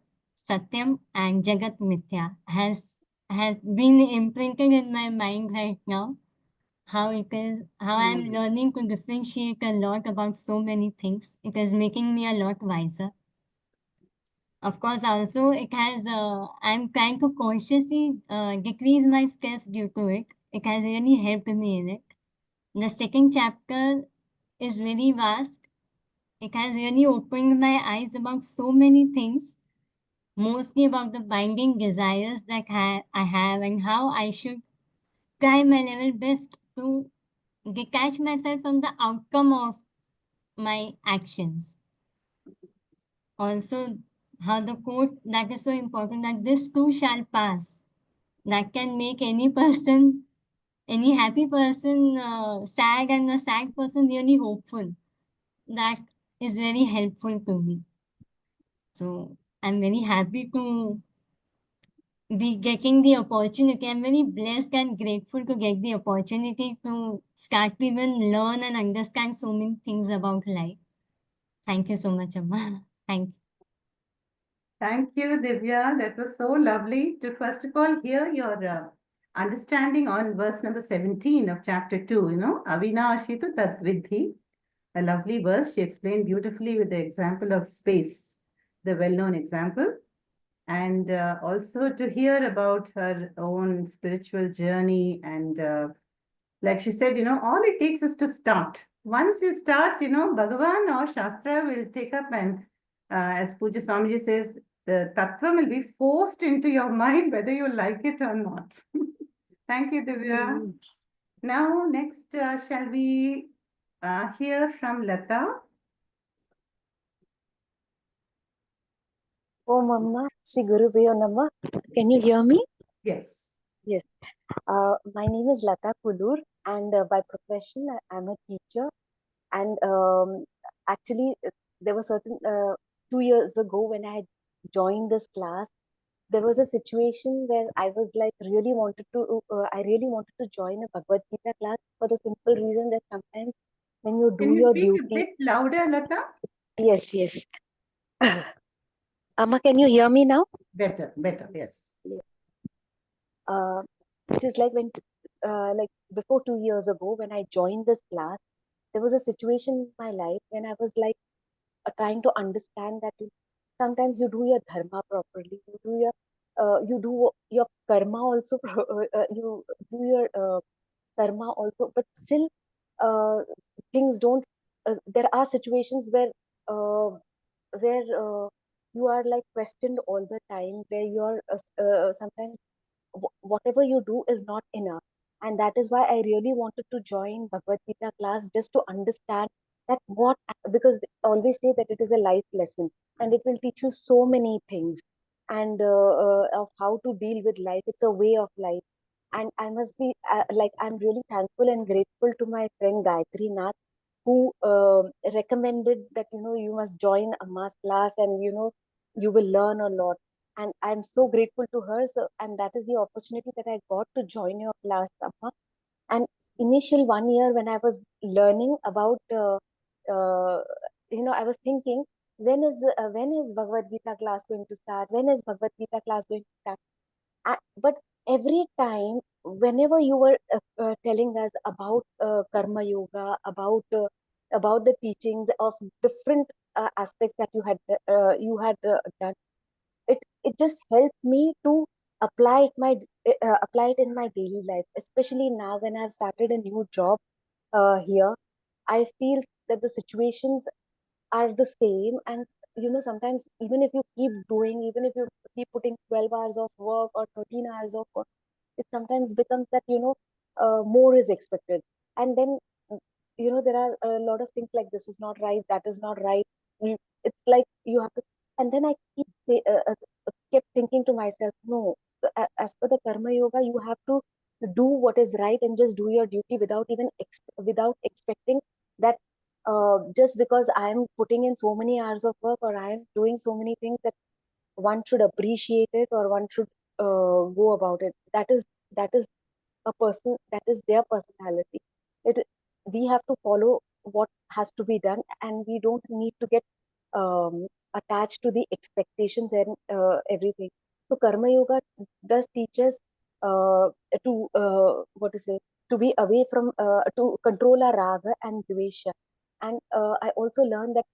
Satyam and Jagat Mithya has been imprinted in my mind right now. How I'm learning to differentiate a lot about so many things. It is making me a lot wiser. Of course, also it has, I'm trying to consciously decrease my stress due to it. It has really helped me in it. The second chapter is very vast. It has really opened my eyes about so many things, mostly about the binding desires that I have and how I should try my level best to detach myself from the outcome of my actions. Also, how the quote that is so important, that this too shall pass, that can make any person, any happy person sad, and a sad person really hopeful. That is very helpful to me. So I'm very happy to be getting the opportunity. I'm very blessed and grateful to get the opportunity to start to even learn and understand so many things about life. Thank you so much, Amma. Thank you. Thank you, Divya. That was so lovely to first of all hear your understanding on verse number 17 of chapter 2, Avinashitu Tatvidhi. A lovely verse. She explained beautifully with the example of space, the well-known example. And also to hear about her own spiritual journey. And like she said, all it takes is to start. Once you start, Bhagavan or Shastra will take up, and as Puja Swamiji says, the tattva will be forced into your mind whether you like it or not. Thank you, Divya. Now, next, shall we hear from Lata? Om Amma Shri Gurubhyo Namah. Can you hear me? Yes. Yes. My name is Lata Kudur, and by profession I'm a teacher. And actually, there was certain 2 years ago when I had joined this class, there was a situation where I was like I really wanted to join a Bhagavad Gita class for the simple reason that sometimes when you do Can you your speak a duty. bit louder, Lata? Yes, yes. Amma, can you hear me now? Better, yes. It is like when, like before 2 years ago, when I joined this class, there was a situation in my life when I was like trying to understand that sometimes you do your dharma properly, you do your karma also, you do your karma also, but still things don't. There are situations where you are like questioned all the time, where you are sometimes whatever you do is not enough. And that is why I really wanted to join Bhagavad Gita class, just to understand that because they always say that it is a life lesson and it will teach you so many things, and of how to deal with life. It's a way of life. And I must be I'm really thankful and grateful to my friend Gayatri Nath, who recommended that you must join a mass class, and you will learn a lot. And I'm so grateful to her. So, and that is the opportunity that I got to join your class, Amma. And initial 1 year when I was learning about, I was thinking, when is Bhagavad Gita class going to start? When is Bhagavad Gita class going to start? But every time, whenever you were telling us about karma yoga, about the teachings of different aspects that you had done, it just helped me to apply it in my daily life, especially now when I've started a new job. here, I feel that the situations are the same. And sometimes even if you keep doing, even if you keep putting 12 hours of work or 13 hours of work, it sometimes becomes that more is expected. And then there are a lot of things like, this is not right, that is not right. It's like you have to. And then I kept thinking to myself, no, as per the karma yoga, you have to do what is right and just do your duty without even without expecting that, just because I am putting in so many hours of work, or I am doing so many things, that one should appreciate it, or one should go about it. That is a person, that is their personality. It We have to follow what has to be done, and we don't need to get attached to the expectations and everything. So karma yoga does teach us to what to say, to be away from to control our raga and dvesha. And I also learned that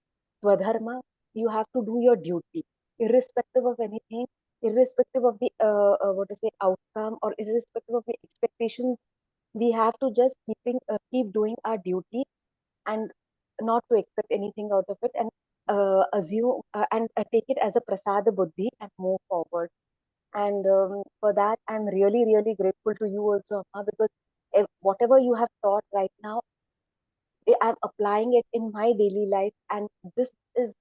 swadharma, you have to do your duty irrespective of anything, irrespective of the what to say, outcome, or irrespective of the expectations. We have to just keep doing our duty, and not to expect anything out of it, and assume and take it as a prasada buddhi and move forward. And for that, I'm really, really grateful to you also, Amma, because whatever you have taught right now, I'm applying it in my daily life, and this is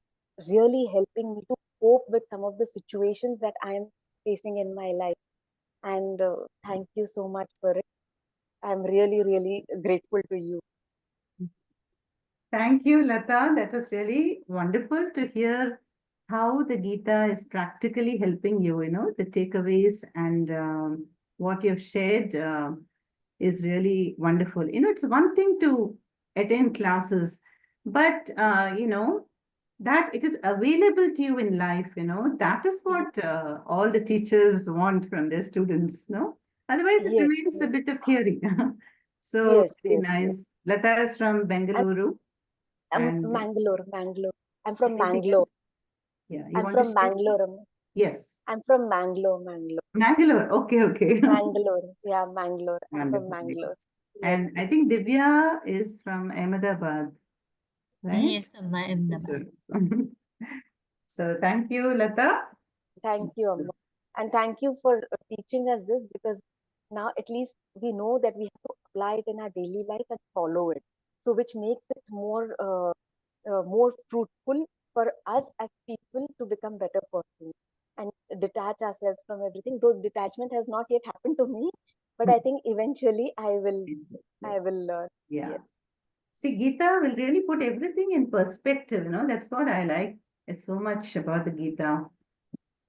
really helping me to cope with some of the situations that I am facing in my life. And thank you so much for it. I'm really, really grateful to you. Thank you, Lata. That was really wonderful to hear how the Gita is practically helping you, the takeaways and what you've shared is really wonderful. It's one thing to attend classes, but, that it is available to you in life, that is what all the teachers want from their students, no? Otherwise, it Yes, remains a bit of theory. So, yes, very yes, yes. nice. Lata is from Bengaluru. And Mangalore. I'm from anything Mangalore. else? Yeah, you I'm want to from share? Mangalore. Amma. Yes. I'm from Mangalore. Mangalore. Okay, okay. Mangalore. Yeah, Mangalore. I'm from Wonderful. Mangalore. Yes. And I think Divya is from Ahmedabad, right? Yes, Amma, Ahmedabad. Sure. So thank you, Lata. Thank you, Amma. And thank you for teaching us this, because now at least we know that we have to apply it in our daily life and follow it. So which makes it more fruitful for us as people to become better persons and detach ourselves from everything. Though detachment has not yet happened to me, but I think eventually I Yes. will learn. Yeah. Yes. See, Gita will really put everything in perspective, That's what I like. It's so much about the Gita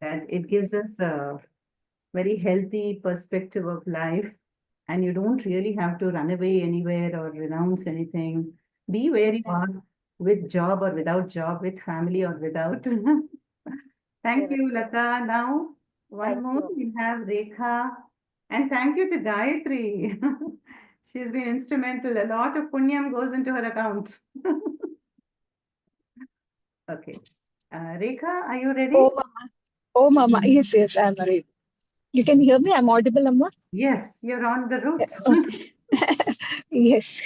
that it gives us a very healthy perspective of life, and you don't really have to run away anywhere or renounce anything. Be where you are, with job or without job, with family or without. Thank Correct. you, Lata. Now, one Thank more, you. we'll have Rekha. And thank you to Gayatri. She's been instrumental. A lot of punyam goes into her account. Okay. Rekha, are you ready? Oh, Mama. Oh, Mama. Yes, yes, I'm ready. You can hear me? I'm audible, Amma? Yes, you're on the route. Okay. Yes.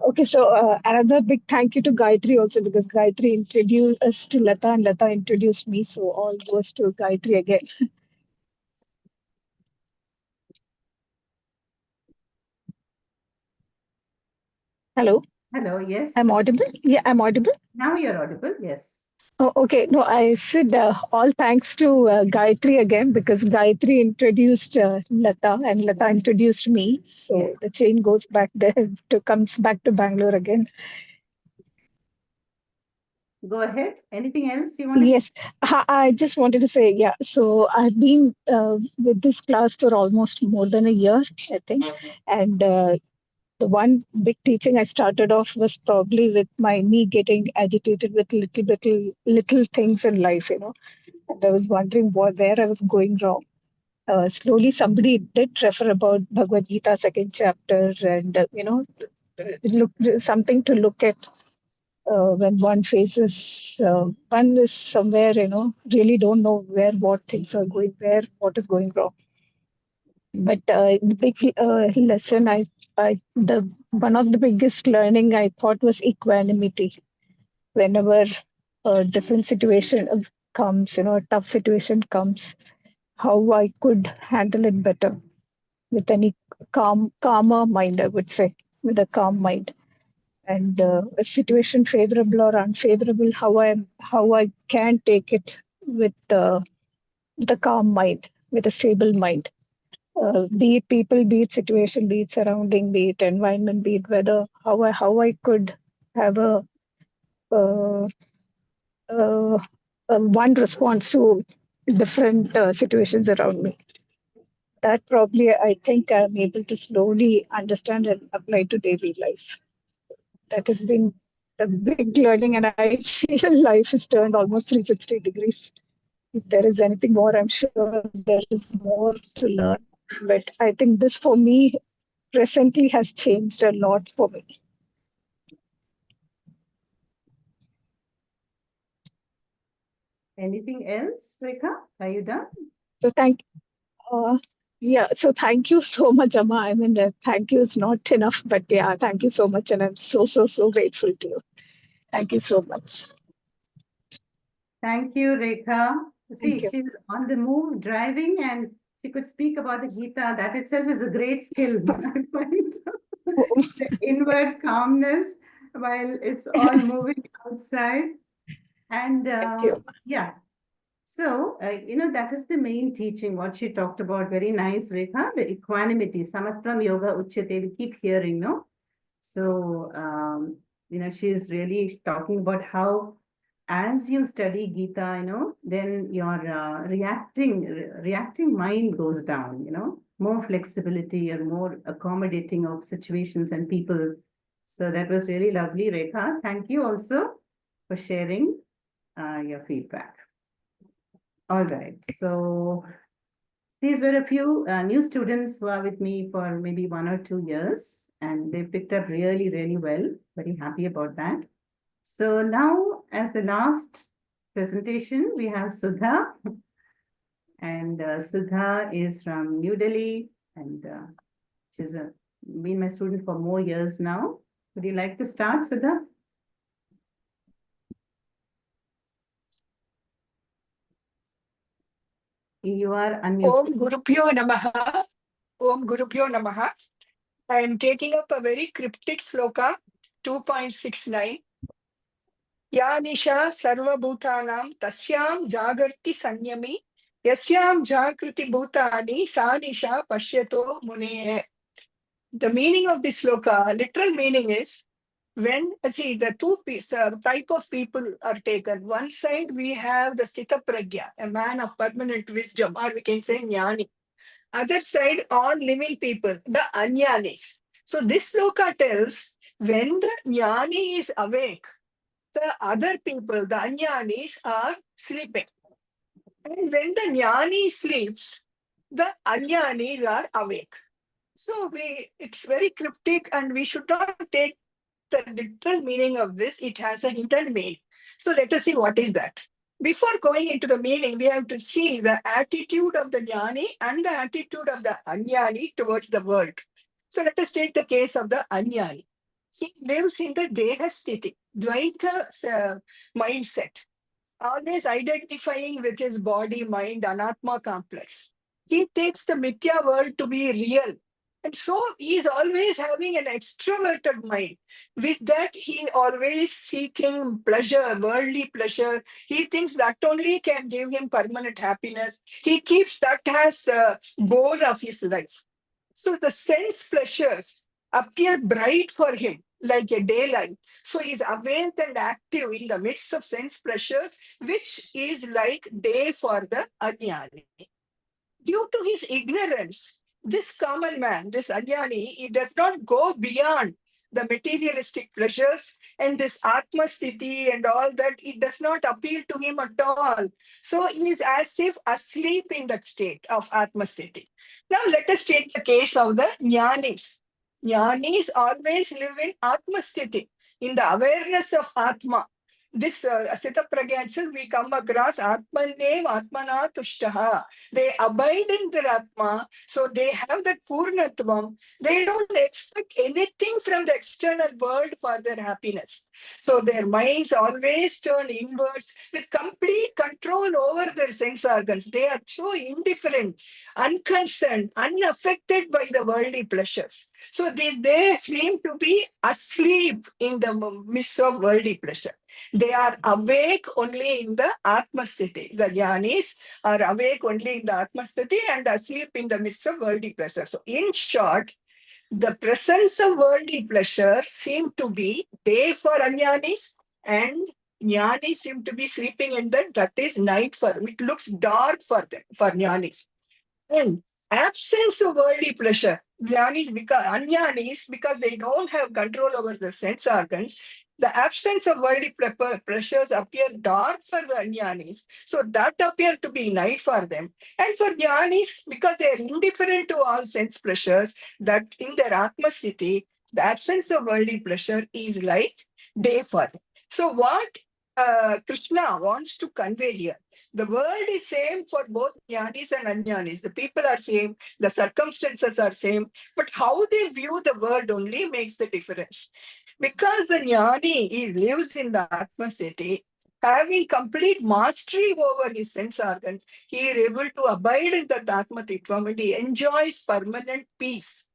Okay, so another big thank you to Gayatri also, because Gayatri introduced us to Lata and Lata introduced me. So all goes to Gayatri again. Hello, Hello, yes. I'm audible? Yeah, I'm audible. Now you're audible, yes. Oh, okay. No, I said all thanks to Gayatri again, because Gayatri introduced Lata and Lata introduced me. So Yes. the chain goes back there to comes back to Bangalore again. Go ahead. Anything else you want to share? Yes, I just wanted to say, yeah. So I've been with this class for almost more than a year, I think. And the one big teaching I started off was probably with my me getting agitated with little things in life, And I was wondering where I was going wrong. Slowly, somebody did refer about Bhagavad Gita second chapter, and look something to look at when one faces one is somewhere, really don't know where what things are going, where what is going wrong. But the big lesson I the one of the biggest learning I thought was equanimity. Whenever a different situation comes, a tough situation comes, how I could handle it better with any calmer mind, I would say, with a calm mind. And a situation favorable or unfavorable, how I can take it with the calm mind, with a stable mind. Be it people, be it situation, be it surrounding, be it environment, be it weather, how I could have uh, uh, one response to different situations around me. That probably I think I'm able to slowly understand and apply to daily life. That has been a big learning, and I feel life has turned almost 360 degrees. If there is anything more, I'm sure there is more to learn. But I think this for me presently has changed a lot for me. Anything else, Rekha? Are you done? So so thank you so much, Amma. I mean, thank you is not enough, but yeah, thank you so much. And I'm so grateful to you. Thank you so much. Thank you, Rekha. See, Thank you. she's on the move, driving, and she could speak about the Gita. That itself is a great skill. I find the inward calmness while it's all moving outside. And Thank you. yeah, so, that is the main teaching, what she talked about. Very nice, Rekha. The equanimity, samatvam yoga uchyate. We keep hearing, no? So, she's really talking about how as you study Gita, then your reacting mind goes down, more flexibility or more accommodating of situations and people. So that was really lovely, Rekha. Thank you also for sharing your feedback. All right. So these were a few new students who are with me for maybe 1 or 2 years, and they picked up really, really well. Very happy about that. So now, as the last presentation, we have Sudha. And Sudha is from New Delhi, and she's been my student for more years now. Would you like to start, Sudha? You are unmuted. Om Gurubhyo Namaha. Om Gurubhyo Namaha. I am taking up a very cryptic sloka, 2.69. Ya Nisha Sarva Bhutanam Tasyam Jagarti Sanyami Yasyam Jagriti Bhutani Sa Nisha Pashyato Mune. The meaning of this sloka, literal meaning is, when the type of people are taken. One side we have the Sthita Pragya, a man of permanent wisdom, or we can say Jnani. Other side, all living people, the Anyanis. So this sloka tells, when the Jnani is awake, the other people, the Anyanis, are sleeping. And when the Jnani sleeps, the Anyanis are awake. So it's very cryptic, and we should not take the literal meaning of this. It has a hidden meaning. So let us see what is that. Before going into the meaning, we have to see the attitude of the Jnani and the attitude of the Anyani towards the world. So let us take the case of the Anyani. He lives in the Deha Sthiti, Dvaita mindset, always identifying with his body, mind, Anatma complex. He takes the Mithya world to be real. And so he is always having an extroverted mind. With that, he always seeking pleasure, worldly pleasure. He thinks that only can give him permanent happiness. He keeps that as the goal of his life. So the sense pleasures appear bright for him like a daylight. So he's awake and active in the midst of sense pleasures, which is like day for the Ajnani. Due to his ignorance, this common man, this Ajnani, he does not go beyond the materialistic pleasures, and this Atma Sthiti and all that, it does not appeal to him at all. So he is as if asleep in that state of Atma Sthiti. Now let us take the case of the Jnanis. Jnanis always live in Atma Sthiti, in the awareness of Atma. this Sita Pragya itself, we come across Atmanev Atmana Tushtaha. They abide in their Atma, so they have that Purnatvam. They don't expect anything from the external world for their happiness. So their minds always turn inwards with complete control over their sense organs. They are so indifferent, unconcerned, unaffected by the worldly pleasures. So they seem to be asleep in the midst of worldly pleasure. They are awake only in the Atma Sthiti. The Jnanis are awake only in the Atma Sthiti and asleep in the midst of worldly pleasure. So in short, the presence of worldly pleasure seem to be day for Ajnanis and Jnanis seem to be sleeping in that is night for them. It looks dark for them, for Jnanis. And absence of worldly pleasure, Ajnanis, because they don't have control over the sense organs, the absence of worldly pleasures appear dark for the Ajnanis. So that appear to be night for them. And for Jnanis, because they are indifferent to all sense pleasures, that in their Atma Sthiti, the absence of worldly pleasure is like day for them. So what Krishna wants to convey here, the world is same for both Jnanis and Ajnanis. The people are same, the circumstances are same, but how they view the world only makes the difference. Because the Jnani lives in the Atma Sthiti, having complete mastery over his sense organs, he is able to abide in the Atma Titvam and he enjoys permanent peace.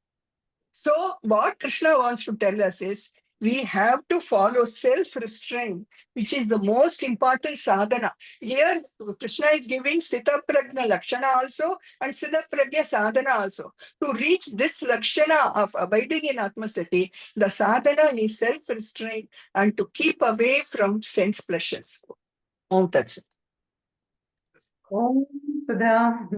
So what Krishna wants to tell us is, we have to follow self-restraint, which is the most important sadhana. Here, Krishna is giving Sita Prajna Lakshana also and Sita Prajna Sadhana also. To reach this Lakshana of abiding in Atma Sthiti, the sadhana is self-restraint and to keep away from sense pleasures. Om Tat Sat. Om Sudha.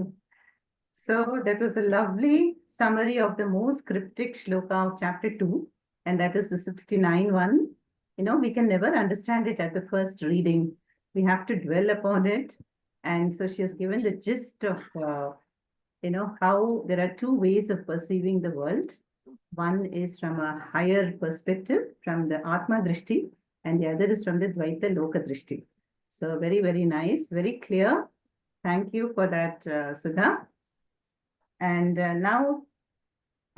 So that was a lovely summary of the most cryptic shloka of chapter 2, and that is the 69 one. You know, we can never understand it at the first reading. We have to dwell upon it. And so she has given the gist of, how there are two ways of perceiving the world. One is from a higher perspective, from the Atma Drishti, and the other is from the Dvaita Loka Drishti. So very, very nice, very clear. Thank you for that, Sudha. And now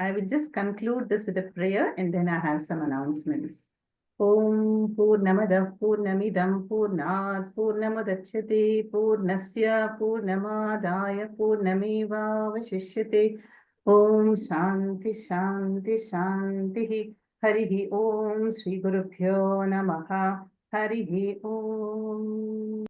I will just conclude this with a prayer and then I have some announcements. Om Purnamada Purnamidam Purnat Purnamadachyate Purnasya Purnamadaya Purnameva Vashishyate. Om Shanti Shanti Shanti. Harihi Om Sri Gurubhyo Namaha. Harihi Om.